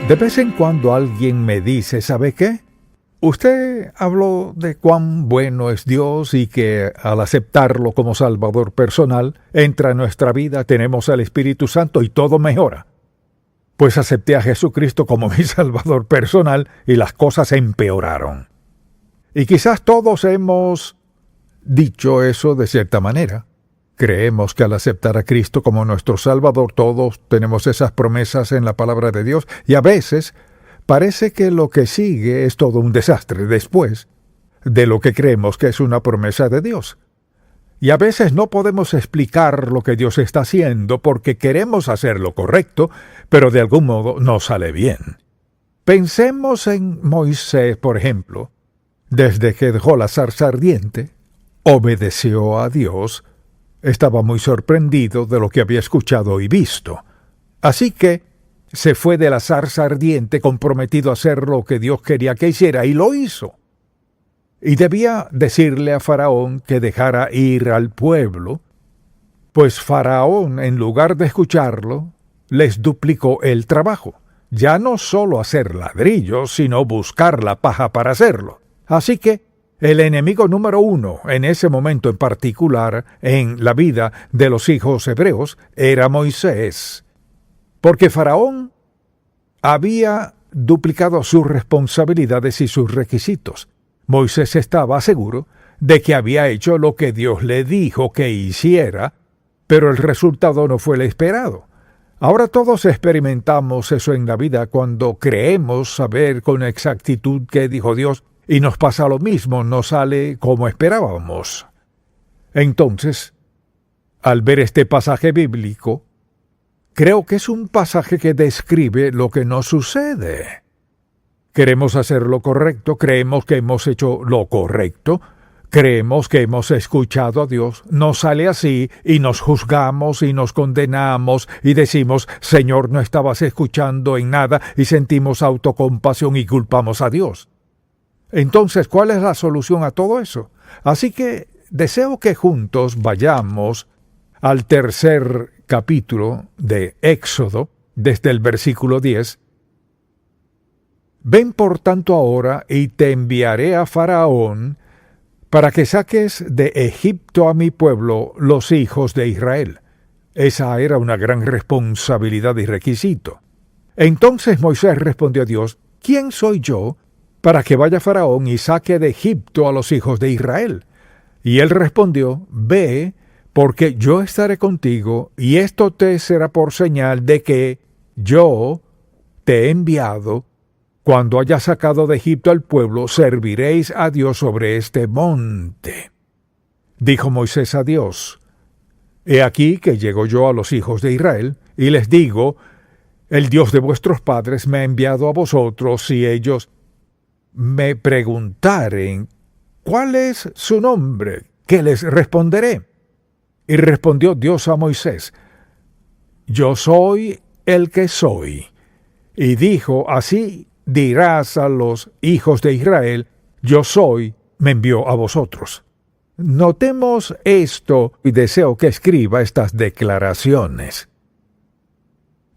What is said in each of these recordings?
De vez en cuando alguien me dice, ¿sabe qué? Usted habló de cuán bueno es Dios y que al aceptarlo como Salvador personal, entra en nuestra vida, tenemos al Espíritu Santo y todo mejora. Pues acepté a Jesucristo como mi Salvador personal y las cosas empeoraron. Y quizás todos hemos dicho eso de cierta manera. Creemos que al aceptar a Cristo como nuestro Salvador, todos tenemos esas promesas en la palabra de Dios y a veces parece que lo que sigue es todo un desastre después de lo que creemos que es una promesa de Dios. Y a veces no podemos explicar lo que Dios está haciendo porque queremos hacer lo correcto, pero de algún modo no sale bien. Pensemos en Moisés, por ejemplo. Desde que dejó la zarza ardiente, obedeció a Dios. Estaba muy sorprendido de lo que había escuchado y visto. Así que se fue de la zarza ardiente comprometido a hacer lo que Dios quería que hiciera, y lo hizo. Y debía decirle a Faraón que dejara ir al pueblo, pues Faraón, en lugar de escucharlo, les duplicó el trabajo. Ya no solo hacer ladrillos, sino buscar la paja para hacerlo. Así que el enemigo número uno en ese momento en particular en la vida de los hijos hebreos era Moisés, porque Faraón había duplicado sus responsabilidades y sus requisitos. Moisés estaba seguro de que había hecho lo que Dios le dijo que hiciera, pero el resultado no fue el esperado. Ahora todos experimentamos eso en la vida cuando creemos saber con exactitud qué dijo Dios, y nos pasa lo mismo, no sale como esperábamos. Entonces, al ver este pasaje bíblico, creo que es un pasaje que describe lo que nos sucede. Queremos hacer lo correcto, creemos que hemos hecho lo correcto, creemos que hemos escuchado a Dios, no sale así y nos juzgamos y nos condenamos y decimos, Señor, no estabas escuchando en nada, y sentimos autocompasión y culpamos a Dios. Entonces, ¿cuál es la solución a todo eso? Así que deseo que juntos vayamos al tercer capítulo de Éxodo, desde el versículo 10. Ven por tanto ahora y te enviaré a Faraón para que saques de Egipto a mi pueblo, los hijos de Israel. Esa era una gran responsabilidad y requisito. Entonces Moisés respondió a Dios, ¿quién soy yo para que vaya Faraón y saque de Egipto a los hijos de Israel? Y él respondió, ve, porque yo estaré contigo, y esto te será por señal de que yo te he enviado. Cuando hayas sacado de Egipto al pueblo, serviréis a Dios sobre este monte. Dijo Moisés a Dios, he aquí que llego yo a los hijos de Israel, y les digo, el Dios de vuestros padres me ha enviado a vosotros, y ellos me preguntaren, ¿cuál es su nombre? ¿Qué les responderé? Y respondió Dios a Moisés, yo soy el que soy. Y dijo, así dirás a los hijos de Israel, yo soy, me envió a vosotros. Notemos esto y deseo que escriba estas declaraciones.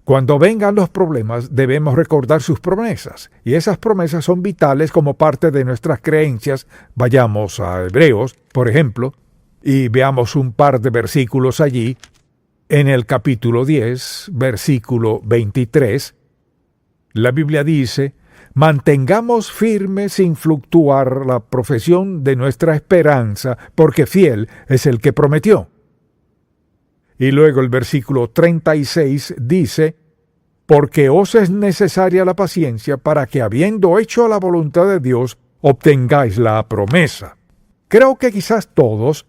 Cuando vengan los problemas, debemos recordar sus promesas, y esas promesas son vitales como parte de nuestras creencias. Vayamos a Hebreos, por ejemplo, y veamos un par de versículos allí. En el capítulo 10, versículo 23, la Biblia dice, mantengamos firme sin fluctuar la profesión de nuestra esperanza, porque fiel es el que prometió. Y luego el versículo 36 dice, porque os es necesaria la paciencia para que, habiendo hecho la voluntad de Dios, obtengáis la promesa. Creo que quizás todos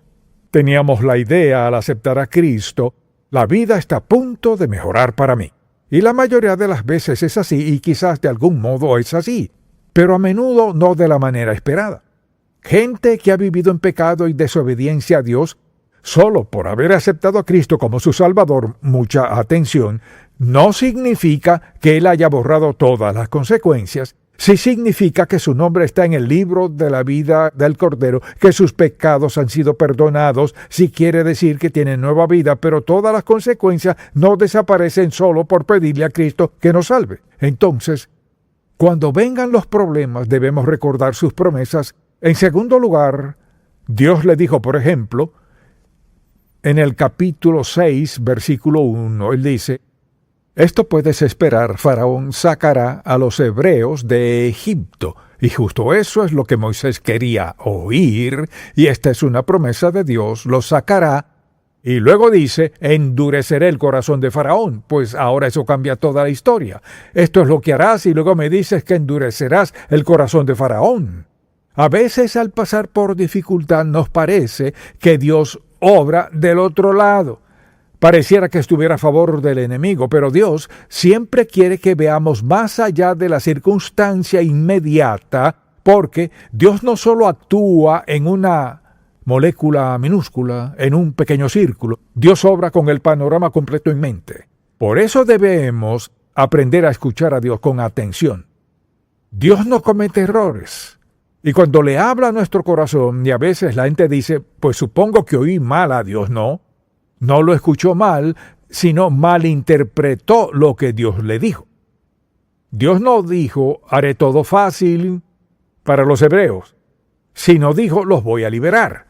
teníamos la idea al aceptar a Cristo, la vida está a punto de mejorar para mí. Y la mayoría de las veces es así, y quizás de algún modo es así, pero a menudo no de la manera esperada. Gente que ha vivido en pecado y desobediencia a Dios, solo por haber aceptado a Cristo como su Salvador, mucha atención, no significa que Él haya borrado todas las consecuencias, Si significa que su nombre está en el libro de la vida del Cordero, que sus pecados han sido perdonados, si quiere decir que tiene nueva vida, pero todas las consecuencias no desaparecen solo por pedirle a Cristo que nos salve. Entonces, cuando vengan los problemas, debemos recordar sus promesas. En segundo lugar, Dios le dijo, por ejemplo, en el capítulo 6, versículo 1, Él dice: «Esto puedes esperar, Faraón sacará a los hebreos de Egipto». Y justo eso es lo que Moisés quería oír, y esta es una promesa de Dios, lo sacará. Y luego dice: «Endureceré el corazón de Faraón». Pues ahora eso cambia toda la historia. Esto es lo que harás, y luego me dices que endurecerás el corazón de Faraón. A veces al pasar por dificultad nos parece que Dios obra del otro lado. Pareciera que estuviera a favor del enemigo, pero Dios siempre quiere que veamos más allá de la circunstancia inmediata, porque Dios no solo actúa en una molécula minúscula, en un pequeño círculo. Dios obra con el panorama completo en mente. Por eso debemos aprender a escuchar a Dios con atención. Dios no comete errores. Y cuando le habla a nuestro corazón, y a veces la gente dice: «Pues supongo que oí mal a Dios». No lo escuchó mal, sino malinterpretó lo que Dios le dijo. Dios no dijo: «Haré todo fácil para los hebreos», sino dijo: «Los voy a liberar.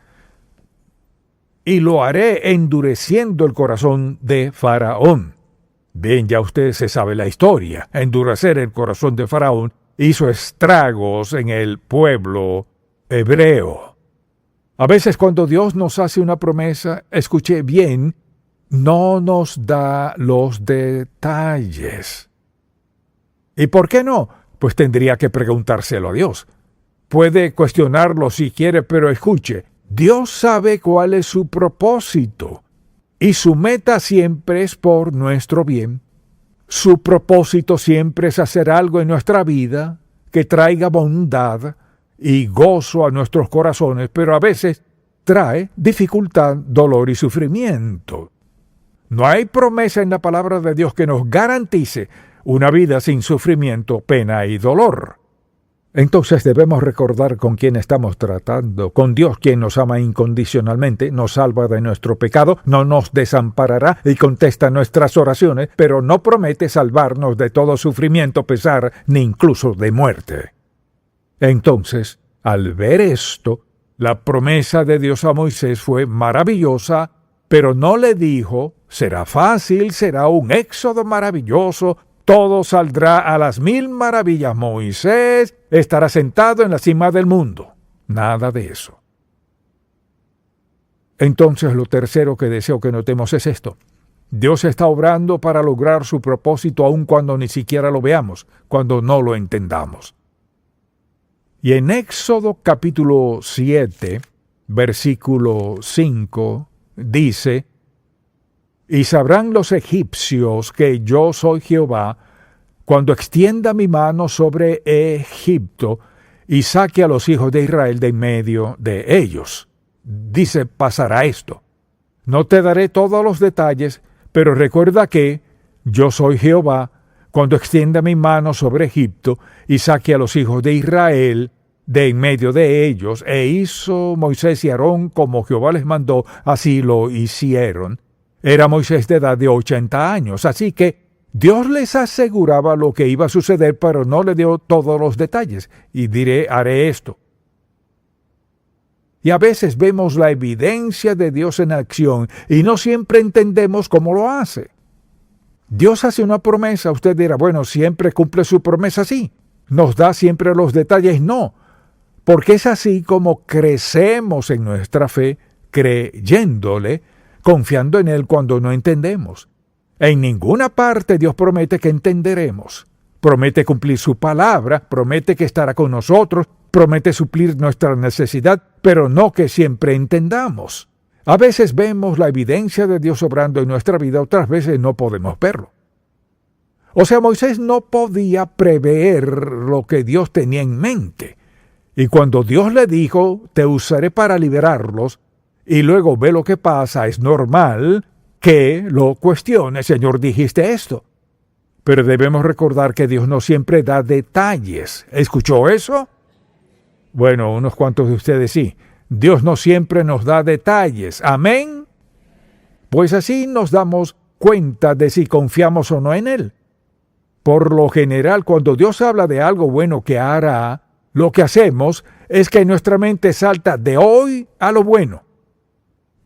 Y lo haré endureciendo el corazón de Faraón». Bien, ya usted se sabe la historia. Endurecer el corazón de Faraón hizo estragos en el pueblo hebreo. A veces cuando Dios nos hace una promesa, escuche bien, no nos da los detalles. ¿Y por qué no? Pues tendría que preguntárselo a Dios. Puede cuestionarlo si quiere, pero escuche, Dios sabe cuál es su propósito, y su meta siempre es por nuestro bien. Su propósito siempre es hacer algo en nuestra vida que traiga bondad y gozo a nuestros corazones, pero a veces trae dificultad, dolor y sufrimiento. No hay promesa en la palabra de Dios que nos garantice una vida sin sufrimiento, pena y dolor. Entonces debemos recordar con quién estamos tratando, con Dios, quien nos ama incondicionalmente, nos salva de nuestro pecado, no nos desamparará y contesta nuestras oraciones, pero no promete salvarnos de todo sufrimiento, pesar, ni incluso de muerte. Entonces, al ver esto, la promesa de Dios a Moisés fue maravillosa, pero no le dijo: «Será fácil, será un éxodo maravilloso, todo saldrá a las 1000 maravillas, Moisés estará sentado en la cima del mundo». Nada de eso. Entonces, lo tercero que deseo que notemos es esto: Dios está obrando para lograr su propósito aun cuando ni siquiera lo veamos, cuando no lo entendamos. Y en Éxodo capítulo 7, versículo 5, dice: «Y sabrán los egipcios que yo soy Jehová, cuando extienda mi mano sobre Egipto y saque a los hijos de Israel de en medio de ellos». Dice: pasará esto. No te daré todos los detalles, pero recuerda que yo soy Jehová, cuando extienda mi mano sobre Egipto y saque a los hijos de Israel de en medio de ellos. E hizo Moisés y Aarón como Jehová les mandó, así lo hicieron. Era Moisés de edad de 80 años, así que Dios les aseguraba lo que iba a suceder, pero no le dio todos los detalles. Y diré: haré esto. Y a veces vemos la evidencia de Dios en acción y no siempre entendemos cómo lo hace. Dios hace una promesa, usted dirá: bueno, ¿siempre cumple su promesa? Sí. ¿Nos da siempre los detalles? No. Porque es así como crecemos en nuestra fe, creyéndole, confiando en Él cuando no entendemos. En ninguna parte Dios promete que entenderemos. Promete cumplir su palabra, promete que estará con nosotros, promete suplir nuestra necesidad, pero no que siempre entendamos. A veces vemos la evidencia de Dios obrando en nuestra vida, otras veces no podemos verlo. O sea, Moisés no podía prever lo que Dios tenía en mente. Y cuando Dios le dijo: te usaré para liberarlos, y luego ve lo que pasa, es normal que lo cuestione: Señor, dijiste esto. Pero debemos recordar que Dios no siempre da detalles. ¿Escuchó eso? Bueno, unos cuantos de ustedes sí. Dios no siempre nos da detalles. ¿Amén? Pues así nos damos cuenta de si confiamos o no en Él. Por lo general, cuando Dios habla de algo bueno que hará, lo que hacemos es que nuestra mente salta de hoy a lo bueno.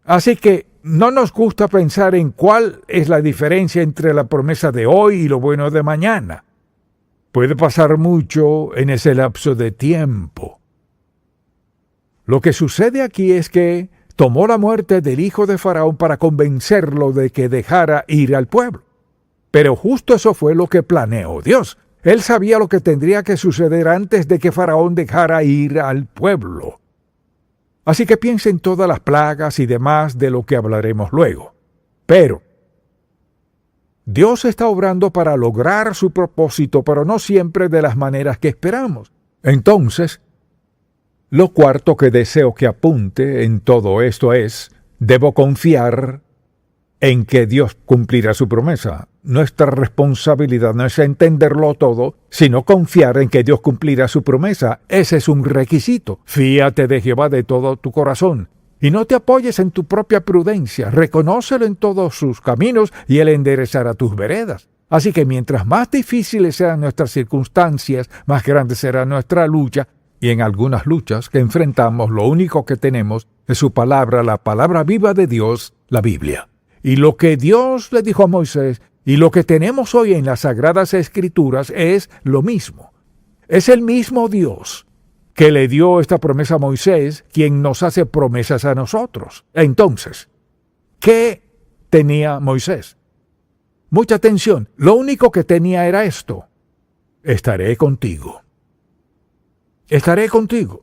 Así que no nos gusta pensar en cuál es la diferencia entre la promesa de hoy y lo bueno de mañana. Puede pasar mucho en ese lapso de tiempo. Lo que sucede aquí es que tomó la muerte del hijo de Faraón para convencerlo de que dejara ir al pueblo. Pero justo eso fue lo que planeó Dios. Él sabía lo que tendría que suceder antes de que Faraón dejara ir al pueblo. Así que piensa en todas las plagas y demás de lo que hablaremos luego. Pero Dios está obrando para lograr su propósito, pero no siempre de las maneras que esperamos. Entonces, lo cuarto que deseo que apunte en todo esto es, debo confiar en que Dios cumplirá su promesa. Nuestra responsabilidad no es entenderlo todo, sino confiar en que Dios cumplirá su promesa. Ese es un requisito. Fíate de Jehová de todo tu corazón. Y no te apoyes en tu propia prudencia. Reconócelo en todos sus caminos y Él enderezará tus veredas. Así que mientras más difíciles sean nuestras circunstancias, más grande será nuestra lucha. Y en algunas luchas que enfrentamos, lo único que tenemos es su palabra, la palabra viva de Dios, la Biblia. Y lo que Dios le dijo a Moisés y lo que tenemos hoy en las Sagradas Escrituras es lo mismo. Es el mismo Dios que le dio esta promesa a Moisés, quien nos hace promesas a nosotros. Entonces, ¿qué tenía Moisés? Mucha atención. Lo único que tenía era esto: estaré contigo. Estaré contigo.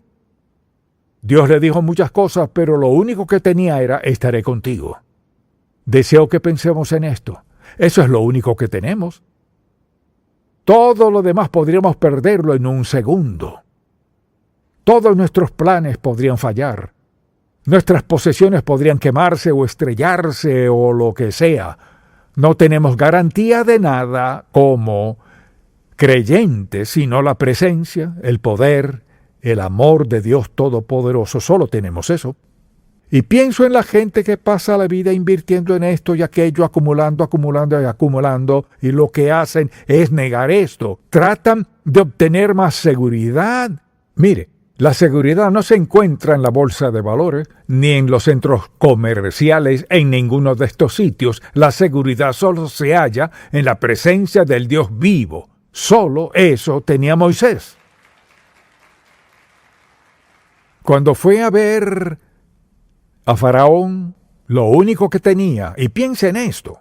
Dios le dijo muchas cosas, pero lo único que tenía era estaré contigo. Deseo que pensemos en esto. Eso es lo único que tenemos. Todo lo demás podríamos perderlo en un segundo. Todos nuestros planes podrían fallar. Nuestras posesiones podrían quemarse o estrellarse o lo que sea. No tenemos garantía de nada como creyentes, sino la presencia, el poder, el amor de Dios Todopoderoso. Solo tenemos eso. Y pienso en la gente que pasa la vida invirtiendo en esto y aquello, acumulando, y lo que hacen es negar esto. Tratan de obtener más seguridad. Mire, la seguridad no se encuentra en la bolsa de valores, ni en los centros comerciales, en ninguno de estos sitios. La seguridad solo se halla en la presencia del Dios vivo. Solo eso tenía Moisés. Cuando fue a ver a Faraón, lo único que tenía, y piensa en esto,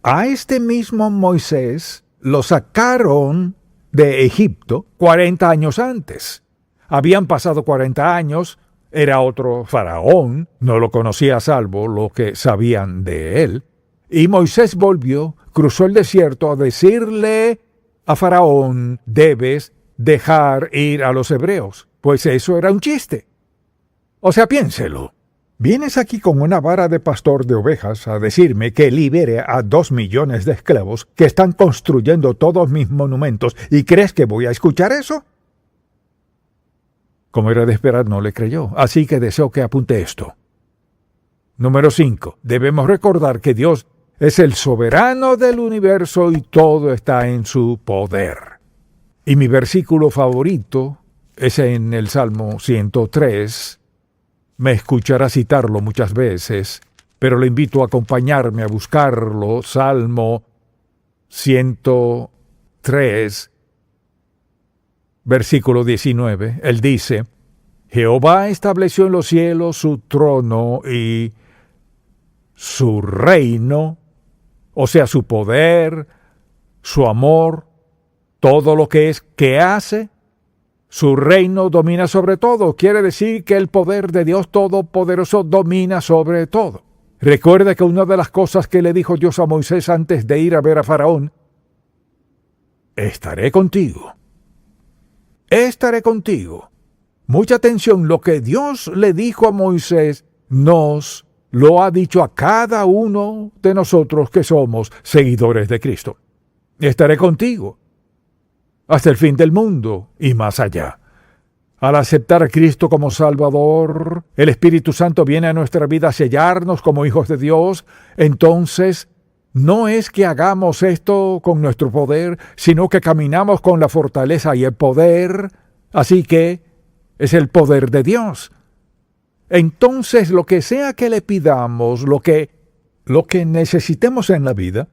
a este mismo Moisés lo sacaron de Egipto 40 años antes. Habían pasado 40 años, era otro Faraón, no lo conocía salvo lo que sabían de él, y Moisés volvió, cruzó el desierto a decirle a Faraón: debes dejar ir a los hebreos. Pues eso era un chiste. O sea, piénselo. Vienes aquí con una vara de pastor de ovejas a decirme que libere a 2 millones de esclavos que están construyendo todos mis monumentos, ¿y crees que voy a escuchar eso? Como era de esperar, no le creyó. Así que deseo que apunte esto. Número 5. Debemos recordar que Dios es el soberano del universo y todo está en su poder. Y mi versículo favorito es en el Salmo 103. Me escuchará citarlo muchas veces, pero le invito a acompañarme a buscarlo. Salmo 103, versículo 19. Él dice: Jehová estableció en los cielos su trono y su reino, o sea, su poder, su amor, todo lo que es, que hace. Su reino domina sobre todo. Quiere decir que el poder de Dios Todopoderoso domina sobre todo. Recuerda que una de las cosas que le dijo Dios a Moisés antes de ir a ver a Faraón: estaré contigo. Estaré contigo. Mucha atención, lo que Dios le dijo a Moisés nos lo ha dicho a cada uno de nosotros que somos seguidores de Cristo. Estaré contigo hasta el fin del mundo y más allá. Al aceptar a Cristo como Salvador, el Espíritu Santo viene a nuestra vida a sellarnos como hijos de Dios. Entonces, no es que hagamos esto con nuestro poder, sino que caminamos con la fortaleza y el poder. Así que es el poder de Dios. Entonces, lo que sea que le pidamos, lo que necesitemos en la vida,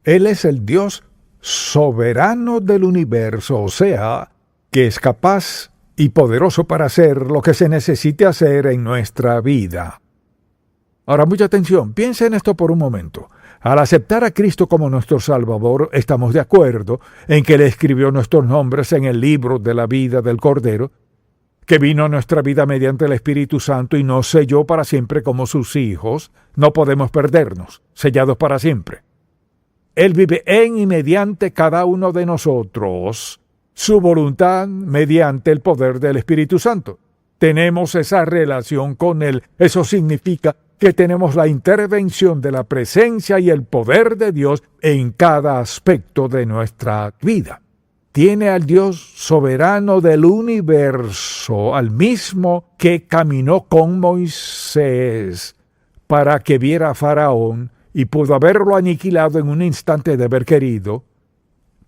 Él es el Dios soberano del universo, o sea, que es capaz y poderoso para hacer lo que se necesite hacer en nuestra vida. Ahora, mucha atención, piensa en esto por un momento. Al aceptar a Cristo como nuestro Salvador, estamos de acuerdo en que Él escribió nuestros nombres en el libro de la vida del Cordero, que vino a nuestra vida mediante el Espíritu Santo y nos selló para siempre como sus hijos. No podemos perdernos, sellados para siempre. Él vive en y mediante cada uno de nosotros, su voluntad mediante el poder del Espíritu Santo. Tenemos esa relación con Él. Eso significa que tenemos la intervención de la presencia y el poder de Dios en cada aspecto de nuestra vida. Tiene al Dios soberano del universo, al mismo que caminó con Moisés para que viera a Faraón y pudo haberlo aniquilado en un instante de haber querido.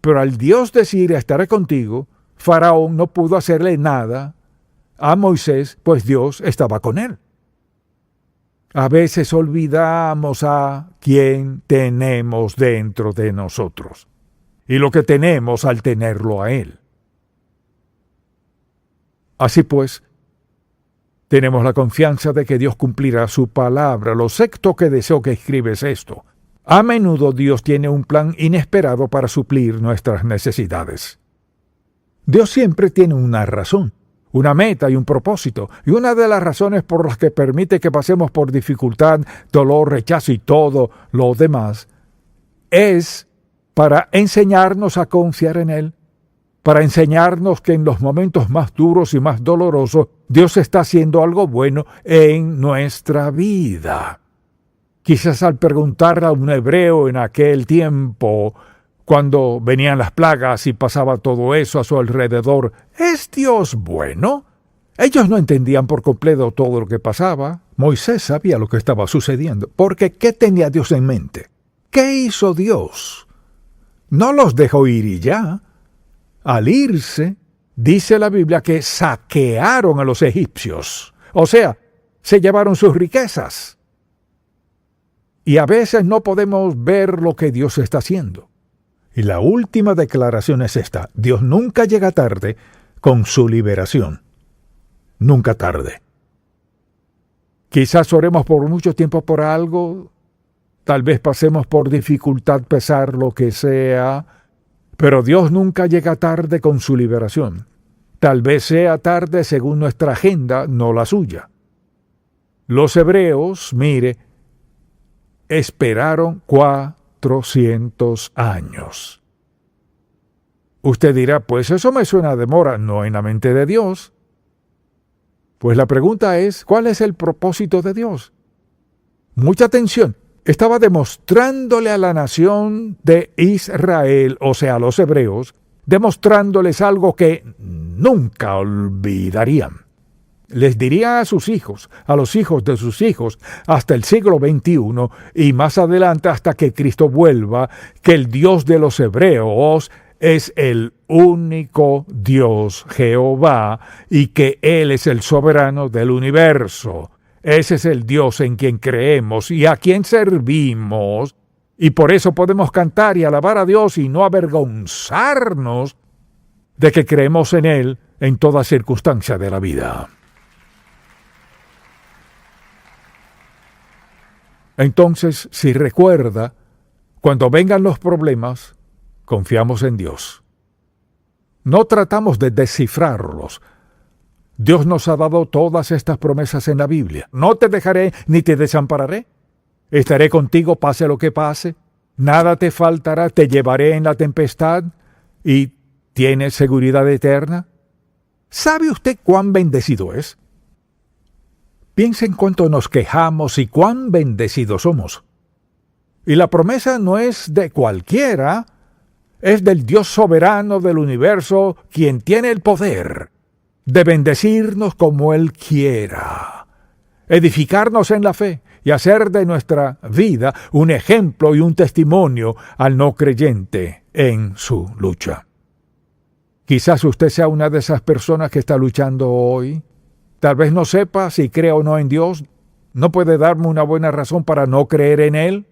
Pero al Dios decir estaré contigo, Faraón no pudo hacerle nada a Moisés, pues Dios estaba con él. A veces olvidamos a quien tenemos dentro de nosotros y lo que tenemos al tenerlo a Él. Así pues, tenemos la confianza de que Dios cumplirá su palabra. Lo sexto que deseo que escribes esto. A menudo Dios tiene un plan inesperado para suplir nuestras necesidades. Dios siempre tiene una razón, una meta y un propósito, y una de las razones por las que permite que pasemos por dificultad, dolor, rechazo y todo lo demás, es para enseñarnos a confiar en Él, para enseñarnos que en los momentos más duros y más dolorosos, Dios está haciendo algo bueno en nuestra vida. Quizás al preguntarle a un hebreo en aquel tiempo, cuando venían las plagas y pasaba todo eso a su alrededor, ¿es Dios bueno? Ellos no entendían por completo todo lo que pasaba. Moisés sabía lo que estaba sucediendo, porque ¿qué tenía Dios en mente? ¿Qué hizo Dios? No los dejó ir y ya. Al irse, dice la Biblia que saquearon a los egipcios. O sea, se llevaron sus riquezas. Y a veces no podemos ver lo que Dios está haciendo. Y la última declaración es esta: Dios nunca llega tarde con su liberación. Nunca tarde. Quizás oremos por mucho tiempo por algo, tal vez pasemos por dificultad, pesar, lo que sea, pero Dios nunca llega tarde con su liberación. Tal vez sea tarde según nuestra agenda, no la suya. Los hebreos, mire, esperaron 400 años. Usted dirá, pues eso me suena a demora, no en la mente de Dios. Pues la pregunta es, ¿cuál es el propósito de Dios? Mucha atención. Estaba demostrándole a la nación de Israel, o sea, a los hebreos, demostrándoles algo que nunca olvidarían. Les diría a sus hijos, a los hijos de sus hijos, hasta el siglo XXI y más adelante hasta que Cristo vuelva, que el Dios de los hebreos es el único Dios, Jehová, y que Él es el soberano del universo. Ese es el Dios en quien creemos y a quien servimos, y por eso podemos cantar y alabar a Dios y no avergonzarnos de que creemos en Él en toda circunstancia de la vida. Entonces, si recuerda, cuando vengan los problemas, confiamos en Dios. No tratamos de descifrarlos. Dios nos ha dado todas estas promesas en la Biblia. No te dejaré ni te desampararé. Estaré contigo pase lo que pase. Nada te faltará, te llevaré en la tempestad y tienes seguridad eterna. ¿Sabe usted cuán bendecido es? Piensa en cuánto nos quejamos y cuán bendecidos somos. Y la promesa no es de cualquiera, es del Dios soberano del universo, quien tiene el poder de bendecirnos como Él quiera, edificarnos en la fe y hacer de nuestra vida un ejemplo y un testimonio al no creyente en su lucha. Quizás usted sea una de esas personas que está luchando hoy. Tal vez no sepa si cree o no en Dios. ¿No puede darme una buena razón para no creer en Él?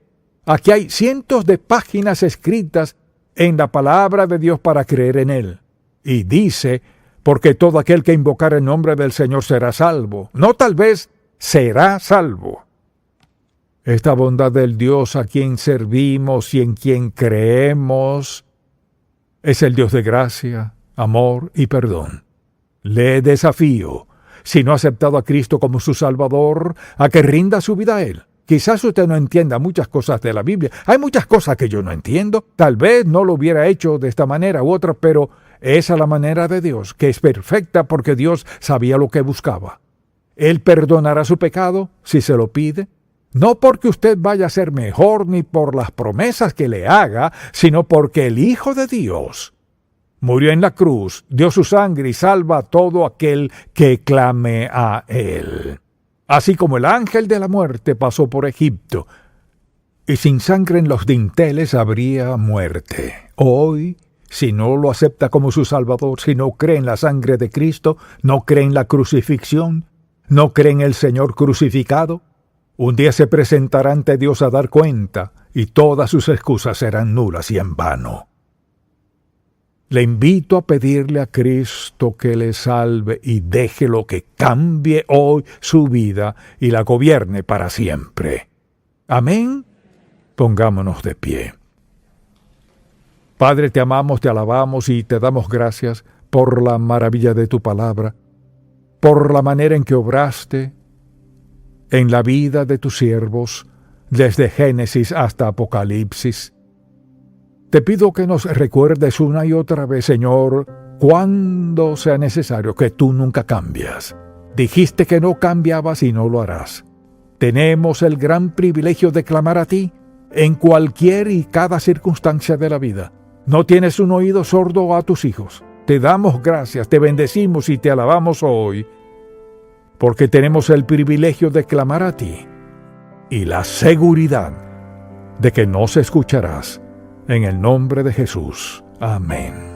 Aquí hay cientos de páginas escritas en la palabra de Dios para creer en Él. Y dice, porque todo aquel que invocar el nombre del Señor será salvo. No tal vez, será salvo. Esta bondad del Dios a quien servimos y en quien creemos es el Dios de gracia, amor y perdón. Le desafío, si no ha aceptado a Cristo como su Salvador, a que rinda su vida a Él. Quizás usted no entienda muchas cosas de la Biblia. Hay muchas cosas que yo no entiendo. Tal vez no lo hubiera hecho de esta manera u otra, pero esa es la manera de Dios, que es perfecta porque Dios sabía lo que buscaba. Él perdonará su pecado si se lo pide, no porque usted vaya a ser mejor ni por las promesas que le haga, sino porque el Hijo de Dios murió en la cruz, dio su sangre y salva a todo aquel que clame a Él. Así como el ángel de la muerte pasó por Egipto, y sin sangre en los dinteles habría muerte. Hoy, si no lo acepta como su Salvador, si no cree en la sangre de Cristo, no cree en la crucifixión, no cree en el Señor crucificado, un día se presentará ante Dios a dar cuenta, y todas sus excusas serán nulas y en vano. Le invito a pedirle a Cristo que le salve y déjelo que cambie hoy su vida y la gobierne para siempre. Amén. Pongámonos de pie. Padre, te amamos, te alabamos y te damos gracias por la maravilla de tu palabra, por la manera en que obraste en la vida de tus siervos, desde Génesis hasta Apocalipsis. Te pido que nos recuerdes una y otra vez, Señor, cuando sea necesario, que tú nunca cambias. Dijiste que no cambiabas y no lo harás. Tenemos el gran privilegio de clamar a ti en cualquier y cada circunstancia de la vida. No tienes un oído sordo a tus hijos. Te damos gracias, te bendecimos y te alabamos hoy, porque tenemos el privilegio de clamar a ti y la seguridad de que nos escucharás. En el nombre de Jesús. Amén.